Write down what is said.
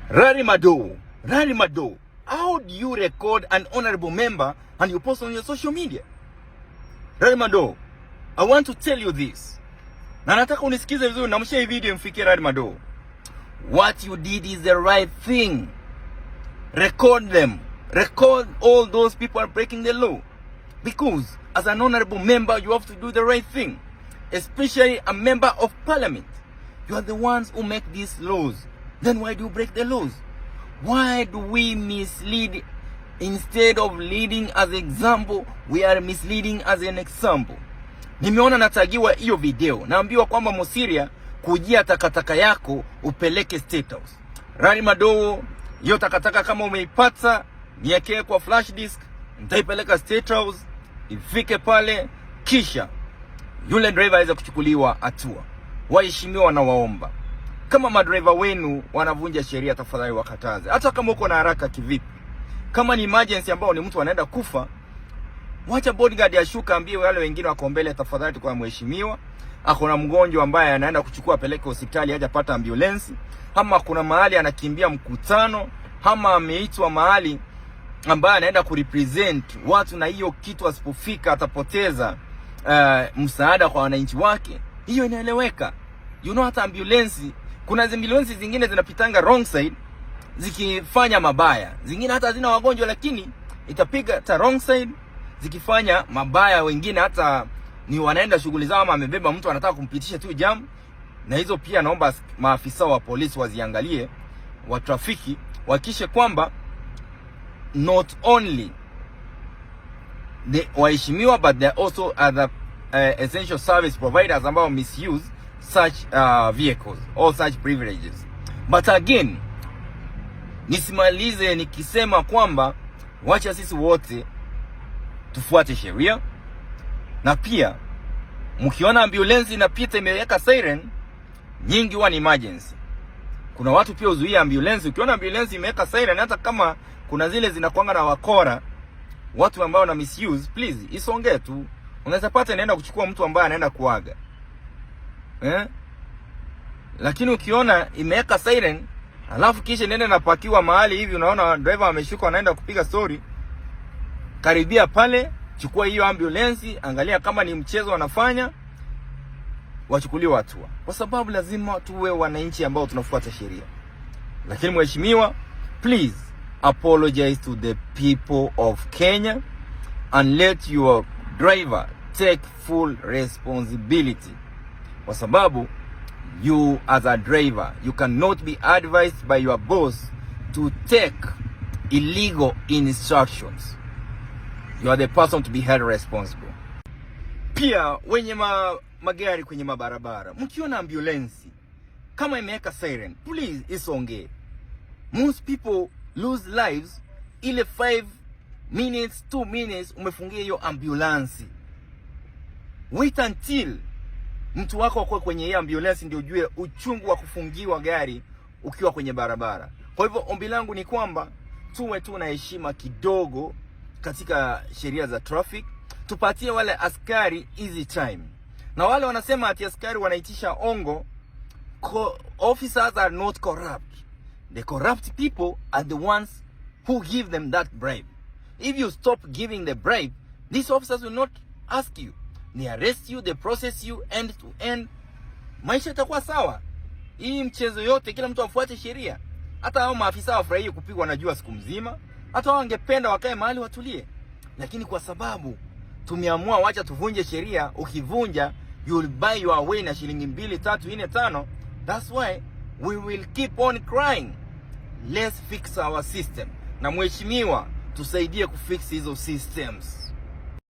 Rari Mado, how do you record an honorable member and you post on your social media? Rari Mado, I want to tell you this. Na nataka unisikize vizuri na mshare video imfikie Rari Mado. What you did is the right thing. Record them. Record all those people are breaking the law. Because as an honorable member, you have to do the right thing. Especially a member of parliament. You are the ones who make these laws. Then why do you break the laws? Why do we mislead? Instead of leading as example, we are misleading as an example. Nimeona natagiwa hiyo video. Naambiwa kwamba Musiria kujia takataka yako upeleke State House. Rari Mado, hiyo takataka kama umeipata, niwekee kwa flash disk, nitaipeleka State House, ifike pale, kisha yule driver aweze kuchukuliwa hatua. Waheshimiwa na waomba, kama madriver wenu wanavunja sheria, tafadhali wakataze. Hata kama uko na haraka kivipi. Kama ni emergency ambao ni mtu anaenda kufa, wacha bodyguard ashuka, ambie wale wengine wako mbele, tafadhali kwa mheshimiwa, akona mgonjwa ambaye anaenda kuchukua peleke hospitali hajapata ambulance, ama kuna mahali anakimbia mkutano, ama ameitwa mahali ambaye anaenda kurepresent watu, na hiyo kitu asipofika atapoteza msaada kwa wananchi wake. Hiyo inaeleweka. You know, hata ambulance, kuna ambulance zingine zinapitanga wrong side zikifanya mabaya, zingine hata hazina wagonjwa lakini itapiga hata wrong side zikifanya mabaya. Wengine hata ni wanaenda shughuli zao, ama amebeba mtu anataka kumpitisha tu jam. Na hizo pia naomba maafisa wa polisi waziangalie, wa trafiki, wakishe kwamba not only the waheshimiwa but there also other essential service providers ambao misuse such vehicles or such privileges. But again, nisimalize nikisema kwamba wacha sisi wote tufuate sheria. Na pia mkiona ambulance inapita imeweka siren, nyingi huwa ni emergency. Kuna watu pia uzuia ambulance. Ukiona ambulance imeweka siren, hata kama kuna zile zinakuanga na wakora, watu ambao na misuse, please isonge tu. Unaweza pata inaenda kuchukua mtu ambaye anaenda kuaga. Lakini ukiona imeweka siren, alafu kisha nenda napakiwa mahali hivi, unaona driver ameshuka anaenda kupiga story, karibia pale, chukua hiyo ambulance, angalia kama ni mchezo wanafanya, wachukuliwe hatua. Kwa sababu lazima tuwe wananchi ambao tunafuata sheria. Lakini mheshimiwa, please apologize to the people of Kenya and let your driver take full responsibility. Kwa sababu you as a driver, you cannot be advised by your boss to take illegal instructions. You are the person to be held responsible. Pia wenye magari kwenye mabarabara, mkiona ambulance kama imeweka siren, please isonge. Most people lose lives ile 5 minutes 2 minutes umefungia hiyo ambulance. Wait until mtu wako akwe kwenye hiyo ambulance ndio ujue uchungu wa kufungiwa gari ukiwa kwenye barabara. Kwa hivyo ombi langu ni kwamba tuwe tu na heshima kidogo katika sheria za traffic. Tupatie wale askari easy time. Na wale wanasema ati askari wanaitisha ongo, officers are not corrupt. The corrupt people are the ones who give them that bribe. If you stop giving the bribe, these officers will not ask you. They arrest you, they process you end to end. Maisha itakuwa sawa. Hii mchezo yote kila mtu afuate sheria. Hata hao maafisa wafurahie kupigwa na jua siku mzima. Hata wao wangependa wakae mahali watulie. Lakini kwa sababu tumeamua wacha tuvunje sheria, ukivunja you will buy your way na shilingi 2, 3, 4, 5. That's why we will keep on crying. Let's fix our system. Na mheshimiwa, tusaidie kufix hizo systems.